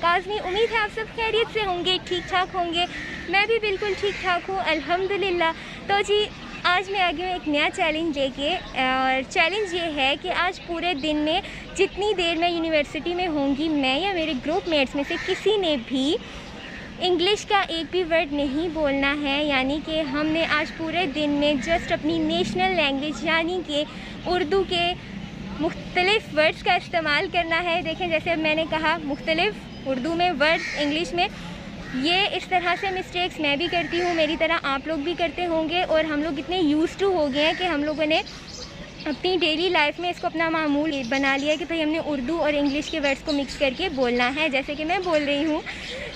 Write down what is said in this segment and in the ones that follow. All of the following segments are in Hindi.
काज़मी। उम्मीद है आप सब खैरियत से होंगे, ठीक ठाक होंगे। मैं भी बिल्कुल ठीक ठाक हूँ अल्हम्दुलिल्लाह। तो जी आज मैं आ गई हूँ एक नया चैलेंज लेके, और चैलेंज ये है कि आज पूरे दिन में जितनी देर मैं यूनिवर्सिटी में होंगी, मैं या मेरे ग्रुप मेट्स में से किसी ने भी इंग्लिश का एक भी वर्ड नहीं बोलना है। यानी कि हमने आज पूरे दिन में जस्ट अपनी नेशनल लैंग्वेज यानी कि उर्दू के मुख्तलिफ़ वर्ड्स का इस्तेमाल करना है। देखें जैसे अब मैंने कहा मुख्तलिफ़ उर्दू में वर्ड्स, इंग्लिश में, ये इस तरह से मिस्टेक्स मैं भी करती हूँ, मेरी तरह आप लोग भी करते होंगे। और हम लोग इतने यूज़ टू हो गए हैं कि हम लोगों ने अपनी डेली लाइफ में इसको अपना मामूल बना लिया है कि भाई हमने उर्दू और इंग्लिश के वर्ड्स को मिक्स करके बोलना है। जैसे कि मैं बोल रही हूँ,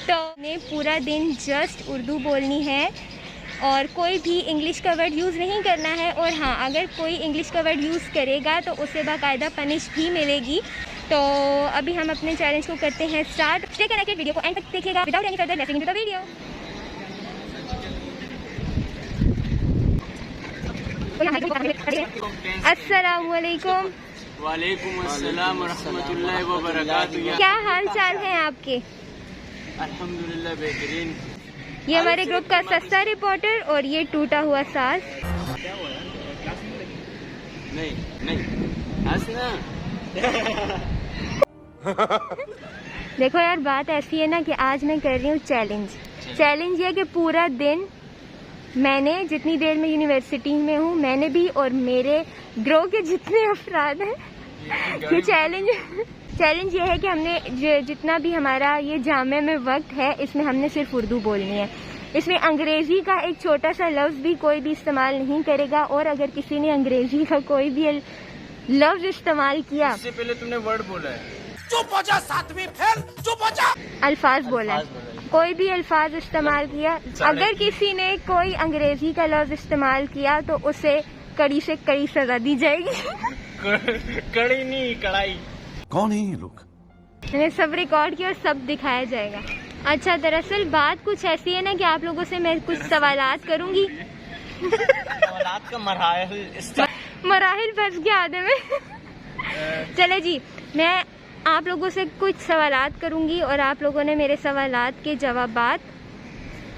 तो हमने पूरा दिन जस्ट उर्दू बोलनी है और कोई भी इंग्लिश का वर्ड यूज़ नहीं करना है। और हाँ, अगर कोई इंग्लिश का वर्ड यूज़ करेगा तो उसे बाकायदा पनिश भी मिलेगी। तो अभी हम अपने चैलेंज को करते हैं स्टार्ट। स्टे कनेक्टेड, वीडियो को एंड तक देखिएगा। Without any further let's get into the video. अस्सलामुअलैकुम। वालेकुम अस्सलाम व रहमतुल्लाहि व बरकातुहू। क्या हाल चाल है आपके? अल्हम्दुलिल्लाह बेहतरीन। ये हमारे ग्रुप का सस्ता रिपोर्टर और ये टूटा हुआ सास। नहीं हंसना। देखो यार, बात ऐसी है ना कि आज मैं कर रही हूँ चैलेंज ये कि पूरा दिन मैंने जितनी देर में यूनिवर्सिटी में हूँ, मैंने भी और मेरे ग्रुप के जितने अफराद हैं, ये चैलेंज ये है कि हमने जितना भी हमारा ये जामे में वक्त है, इसमें हमने सिर्फ उर्दू बोलनी है। इसमें अंग्रेज़ी का एक छोटा सा लफ्ज़ भी कोई भी इस्तेमाल नहीं करेगा। और अगर किसी ने अंग्रेज़ी का कोई भी लफ्ज़ इस्तेमाल किया, इससे पहले तुमने वर्ड बोला है। चुप हो जा, सातवीं फेल, चुप हो जा। अल्फाज बोला, कोई भी अल्फाज इस्तेमाल किया, अगर किसी ने कोई अंग्रेज़ी का लफ्ज़ इस्तेमाल किया तो उसे कड़ी से कड़ी सजा दी जाएगी। कड़ी नहीं, कड़ाई। कौन है ये लोग? मैंने सब रिकॉर्ड किया और सब दिखाया जाएगा। अच्छा, दरअसल बात कुछ ऐसी है ना कि आप लोगों से मैं कुछ सवालात करूंगी। सवालात का मराहिल फंस गया आधे में। चले जी, मैं आप लोगों से कुछ सवालात करूंगी और आप लोगों ने मेरे सवालात के जवाबात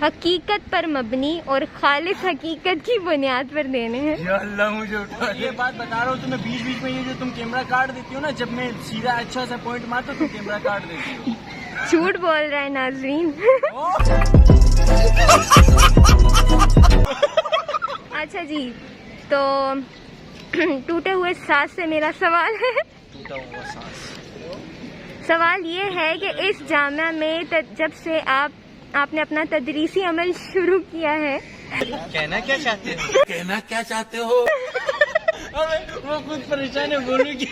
हकीकत पर मबनी और खालिस हकीकत की बुनियाद पर देने हैं। या अल्लाह मुझे उठा। ये बात बता रहा हूँ तुम्हें, बीच में ये जो तुम कैमरा काट देती हो ना, जब मैं सीधा अच्छा सा पॉइंट मारता तुम कैमरा काट देती हो। झूठ बोल रहा है नाज़रीन। अच्छा जी, तो टूटे हुए सांस से मेरा सवाल है। टूटा हुआ सांस। सवाल ये है कि इस जामिया में जब से आपने अपना तदरीसी अमल शुरू किया है, कहना क्या चाहते हो? वो खुद परेशान है, बोलूं क्या?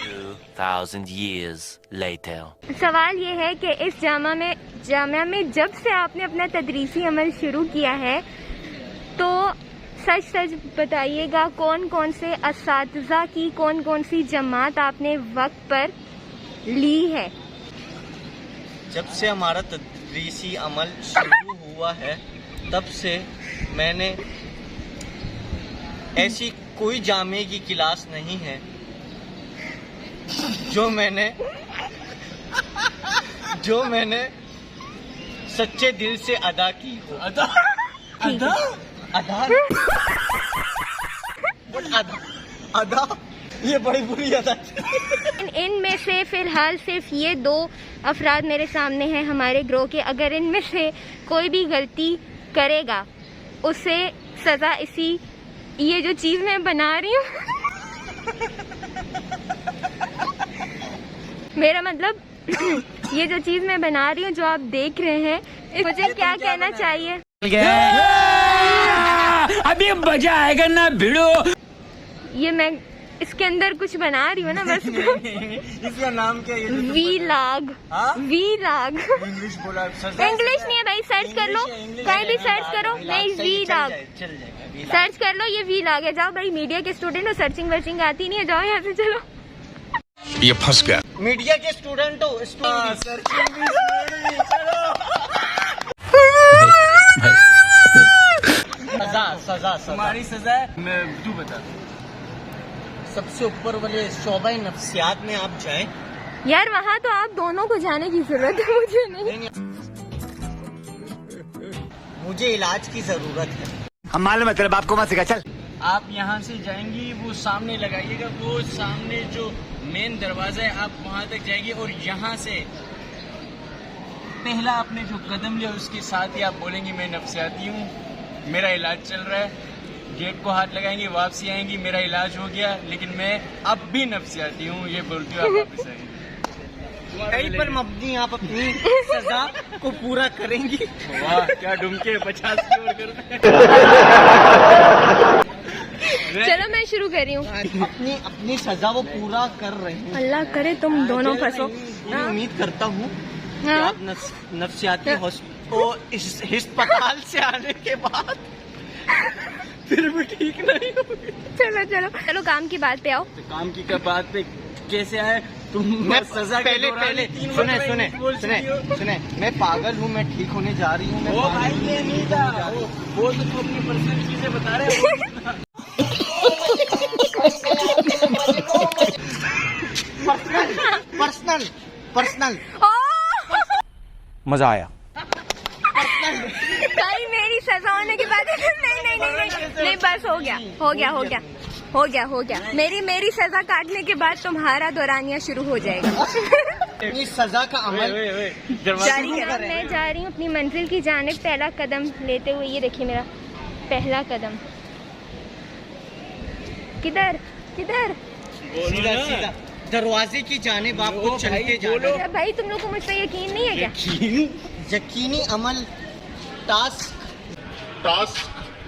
2000 years later. सवाल ये है कि इस जामिया में जब से आपने अपना तदरीसी अमल शुरू किया है, तो सच बताइएगा कौन कौन से असातिज़ा की कौन कौन सी जमात आपने वक्त पर ली है? जब से हमारा तदरीसी अमल शुरू हुआ है, तब से मैंने ऐसी कोई जामे की क्लास नहीं है जो मैंने सच्चे दिल से अदा की हो। अदा ये बड़ी बुरी अदा। इनमें से फिलहाल सिर्फ ये दो अफराद मेरे सामने हैं हमारे ग्रोह के। अगर इनमें से कोई भी गलती करेगा, उसे सजा ये जो चीज मैं बना रही हूँ मेरा मतलब ये जो चीज मैं बना रही हूँ, जो आप देख रहे हैं, मुझे क्या कहना चाहिए? अभी मजा आएगा ना भिड़ो। ये मैं इसके अंदर कुछ बना रही हूँ ना, बस। इसका नाम क्या है? वीलॉग। वीलॉग इंग्लिश बोला। इंग्लिश नहीं है भाई, सर्च कर लो, कहीं भी सर्च करो। नहीं, वीलॉग सर्च कर लो, ये वीलॉग है। जाओ भाई, मीडिया के स्टूडेंट हो, सर्चिंग वर्चिंग आती नहीं है, जाओ यहाँ से, चलो। ये फंस गया। मीडिया के स्टूडेंट हो, सर्चिंग भी चलो। सजा तुम्हारी सजा है, मैं तू बता। सबसे ऊपर वाले शोबा नफ्सियात में आप जाएं, यार वहाँ तो आप दोनों को जाने की जरूरत है, मुझे नहीं। मुझे इलाज की जरूरत है। हम मालूम है तेरे बाप को मत सिखा, चल। आप यहाँ से जाएंगी, वो सामने लगाइएगा, वो सामने जो मेन दरवाजा है आप वहाँ तक जाएगी, और यहाँ से पहला आपने जो कदम लिया उसके साथ ही आप बोलेंगी मैं नफ्सियाती हूँ, मेरा इलाज चल रहा है। गेट को हाथ लगाएंगी, वापसी आएंगी, मेरा इलाज हो गया लेकिन मैं अब भी नफ्सियाती हूँ, ये बोलती हूँ आप वापस आएंगी। कहीं पर मबनी आप अपनी सजा को पूरा करेंगी। वाह क्या डुमके 50 की ओर करते हैं। चलो मैं शुरू कर रही हूँ। अपनी अपनी सजा वो पूरा कर रहे हैं। अल्लाह करे तुम दोनों फंसो। पूरी उम्मीद करता हूँ कि हाँ? आप नफ्सियाती अस्पताल से आने के बाद फिर भी ठीक नहीं होगी। चलो चलो चलो काम की बात पे आओ। तो काम की क्या बात पे कैसे आए तुम? मैं सजा के पहले दौरान पहले 3 सुने वक्त सुने बोल सुने चुकी हो। सुने मैं पागल हूँ, मैं ठीक होने जा रही हूँ। ओ भाई ये नहीं था, वो तो तू अपनी पर्सनल चीजें बता रहे हो। पर्सनल पर्सनल मजा आया। भाई मेरी सजा होने के बाद नहीं बस हो गया मेरी सजा काटने के बाद तुम्हारा दौरानिया शुरू हो जाएगा। इस सजा का अमल जारी करो। मैं जा रही हूँ अपनी मंजिल की जानिब, पहला कदम लेते हुए। ये देखिए मेरा पहला कदम। किधर किधर? सीधा सीधा दरवाजे की जानिब आपको चलते जाना है। भाई तुम लोग को मुझ पर यकीन नहीं है क्या? यकीनी अमल टास्क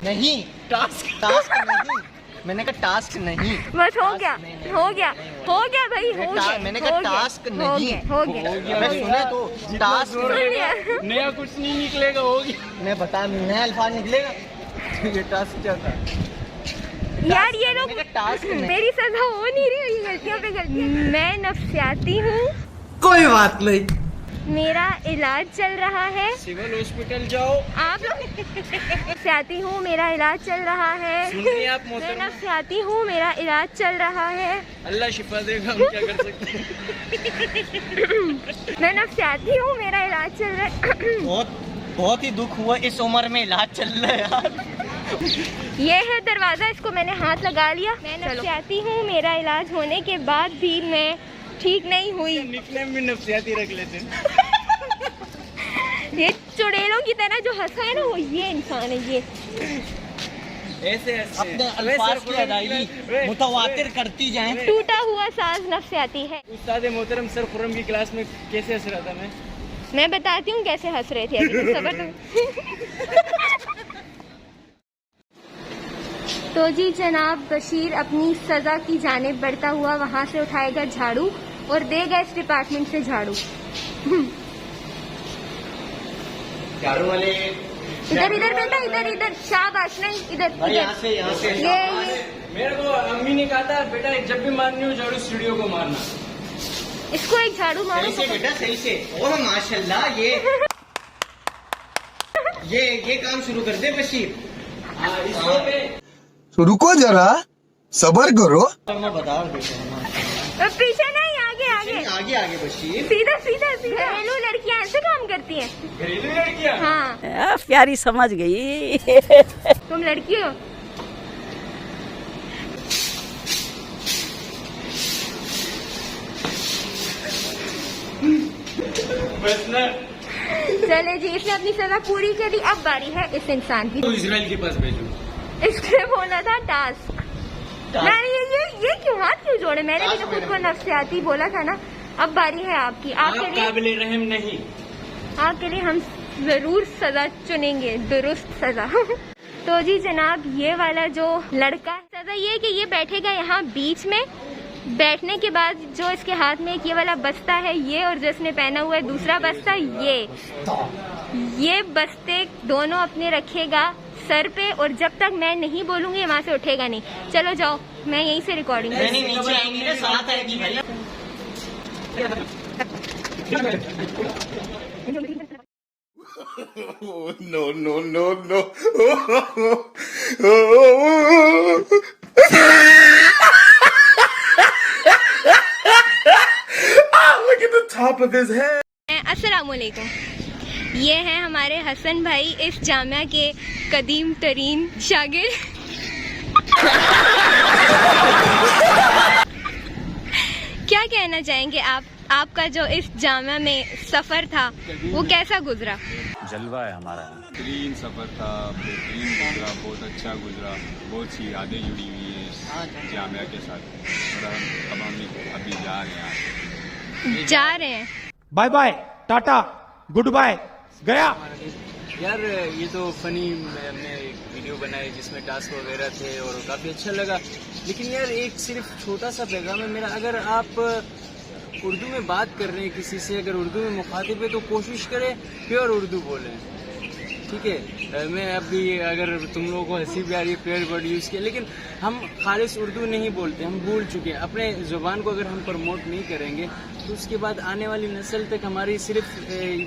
नहीं, टास्क नहीं, मैंने कहा टास्क नहीं। बस हो गया भाई, हो गया। मैंने कहा टास्क नहीं, हो गया। मैं सुने तो टास्क सुन लिया। नया कुछ नहीं निकलेगा, होगी। मैं बता, नया अल्फाज निकलेगा। ये टास्क क्या था? यार ये लोग मैंने कहा टास्क नहीं। मेरी सजा हो नहीं रही, ये गलतियों पे गलतियां। मैं नफ्सियाती हूँ, कोई बात नहीं। मेरा इलाज चल रहा है। सिविल हॉस्पिटल जाओ। आप नफ्सियाती हूँ, मेरा इलाज चल रहा है। सुन रही हैं आप मैं मोहतरमा? नफ्सियाती हूँ, मेरा इलाज चल रहा है। अल्लाह शिफा देगा, हम क्या कर सकते हैं। मैं नफ्सियाती हूँ, मेरा इलाज चल रहा है। बहुत ही दुख हुआ, इस उम्र में इलाज चल रहा है यार। ये है दरवाजा, इसको मैंने हाथ लगा लिया। मैं नफ्सियाती हूँ, मेरा इलाज होने के बाद भी मैं ठीक नहीं हुई। निकनेम भी नफ्सियाती रख लेते हैं। ये चुड़ैलों की तरह जो हंसा है ना, वो ये इंसान है। ये ऐसे अपने अल्फाज की अदायगी मुतवातिर करती जाएं। टूटा हुआ साज नफ्सियाती है। उस्ताद मोहतरम सर खुर्रम की क्लास में कैसे हंस रहा था मैं बताती हूँ कैसे हंस रहे थे अभी। सबर तो जी जनाब बशीर अपनी सजा की जानिब बढ़ता हुआ वहाँ से उठाएगा झाड़ू और देगा इस डिपार्टमेंट से झाड़ू। झाड़ू वाले इधर बेटा, इधर शाबाश, नहीं इधर यहाँ से ये मेरे को अम्मी ने कहा था बेटा जब भी मारनी हो झाड़ू सीढ़ियों को मारना। इसको एक झाड़ू मारो। सही से बेटा, सही से। ओह माशाल्लाह, ये काम शुरू कर दे बशीर। रुको जरा, सबर करो। मैं बता देता हूँ। पीछे नहीं, आगे आगे बशीर। सीधा घरेलू लड़कियाँ ऐसे काम करती हैं। घरेलू लड़कियाँ? हाँ प्यारी समझ गई। तुम लड़की हो। बस ना, चले जी, इसने अपनी सजा पूरी कर दी। अब बारी है इस इंसान की। तो इजराइल के पास भेजो। इसने बोला था टास्क। मैंने ये क्यों हाथ क्यों जोड़े? मैंने भी तो खुद को नफ्सियाती बोला था ना। अब बारी है आपकी। आप आपके लिए काबिले रहम नहीं। आपके लिए हम जरूर सजा चुनेंगे, दुरुस्त सजा। तो जी जनाब ये वाला जो लड़का, सजा ये है कि ये बैठेगा यहाँ बीच में। बैठने के बाद जो इसके हाथ में एक ये वाला बस्ता है ये, और जो इसने पहना हुआ है दूसरा बस्ता ये बस्ते दोनों अपने रखेगा सर पे, और जब तक मैं नहीं बोलूंगी वहाँ से उठेगा नहीं। चलो जाओ, मैं यहीं से रिकॉर्डिंग नहीं, नीचे आएंगी ना, साथ आएगी भैया। No, no, no, no. Oh my हाफिज है। अस्सलामुअलैकुम। ये हैं हमारे हसन भाई, इस जामिया के कदीम तरीन शागिर्द। क्या कहना चाहेंगे आपका जो इस जामिया में सफ़र था वो कैसा गुजरा? जलवा है हमारा। बेहतरीन सफ़र था, बेहतरीन गुजरा, बहुत अच्छा गुजरा, बहुत सी यादें जुड़ी हुई है इस जामिया के साथ। और हम अभी जा रहे हैं। Bye bye, tata, good bye, गया। यार ये तो फनी हमने एक वीडियो बनाई जिसमें टास्क वगैरह थे और काफ़ी अच्छा लगा। लेकिन यार एक सिर्फ छोटा सा पैगाम है मेरा, अगर आप उर्दू में बात कर रहे हैं किसी से, अगर उर्दू में मुखातिब है तो कोशिश करें प्योर उर्दू बोलें, ठीक है। मैं अभी अगर तुम लोगों को हंसी भी आ रही है प्योर वर्ड यूज़ किया, लेकिन हम खालिस उर्दू नहीं बोलते, हम भूल चुके हैं। अपने ज़ुबान को अगर हम प्रमोट नहीं करेंगे तो उसके बाद आने वाली नस्ल तक हमारी सिर्फ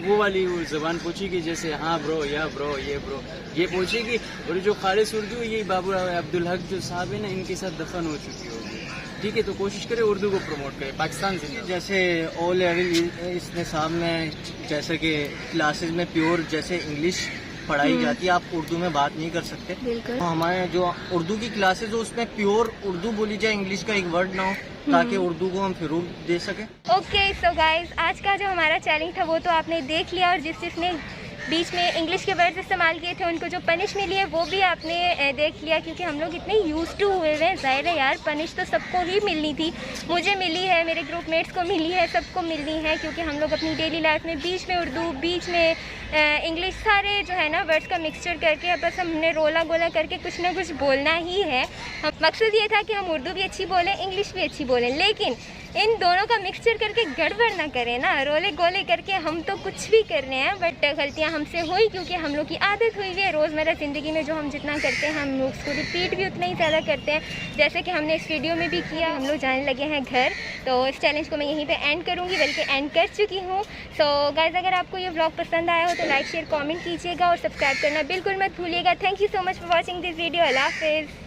वो वाली ज़ुबान पहुँचेगी, जैसे हाँ ब्रो, या ब्रो, ये ब्रो, ये पहुँचेगी। और जो खालिस उर्दू है, ये बाबू अब्दुल हक जो साहब है ना, इनके साथ दफन हो चुकी होगी, ठीक है। तो कोशिश करें उर्दू को प्रमोट करें। पाकिस्तान से जैसे ओ लेवल इस निसाब में, जैसे कि क्लासेस में प्योर जैसे इंग्लिश पढ़ाई जाती है, आप उर्दू में बात नहीं कर सकते। तो हमारे जो उर्दू की क्लासेस हो उसमें प्योर उर्दू बोली जाए, इंग्लिश का एक वर्ड ना हो, ताकि उर्दू को हम फिरूब दे सके। ओके सो गाइज, आज का जो हमारा चैलेंज था वो तो आपने देख लिया, और जिसने बीच में इंग्लिश के वर्ड्स इस्तेमाल किए थे उनको जो पनिश मिली है वो भी आपने देख लिया, क्योंकि हम लोग इतने यूज्ड टू हुए हैं। ज़ाहिर है यार, पनिश तो सबको ही मिलनी थी, मुझे मिली है, मेरे ग्रुप मेट्स को मिली है, सबको मिलनी है, क्योंकि हम लोग अपनी डेली लाइफ में बीच में उर्दू, बीच में इंग्लिश, सारे जो है ना वर्ड्स का मिक्सचर करके बस हमने रोला गोला करके कुछ ना कुछ बोलना ही है। मकसद ये था कि हम उर्दू भी अच्छी बोलें, इंग्लिश भी अच्छी बोलें, लेकिन इन दोनों का मिक्सचर करके गड़बड़ ना करें ना, रोले गोले करके हम तो कुछ भी कर रहे हैं, बट गलतियां हमसे हुई क्योंकि हम लोग की आदत हुई है रोज़मर्रा ज़िंदगी में जो हम जितना करते हैं हम लोग उसको रिपीट भी उतना ही ज़्यादा करते हैं, जैसे कि हमने इस वीडियो में भी किया। हम लोग जाने लगे हैं घर, तो इस चैलेंज को मैं यहीं पे एंड करूँगी, बल्कि एंड कर चुकी हूँ। सो गाइस, अगर आपको ये व्लॉग पसंद आया हो तो लाइक शेयर कॉमेंट कीजिएगा और सब्सक्राइब करना बिल्कुल मत भूलिएगा। Thank you so much for watching this video. अल्लाह हाफिज़।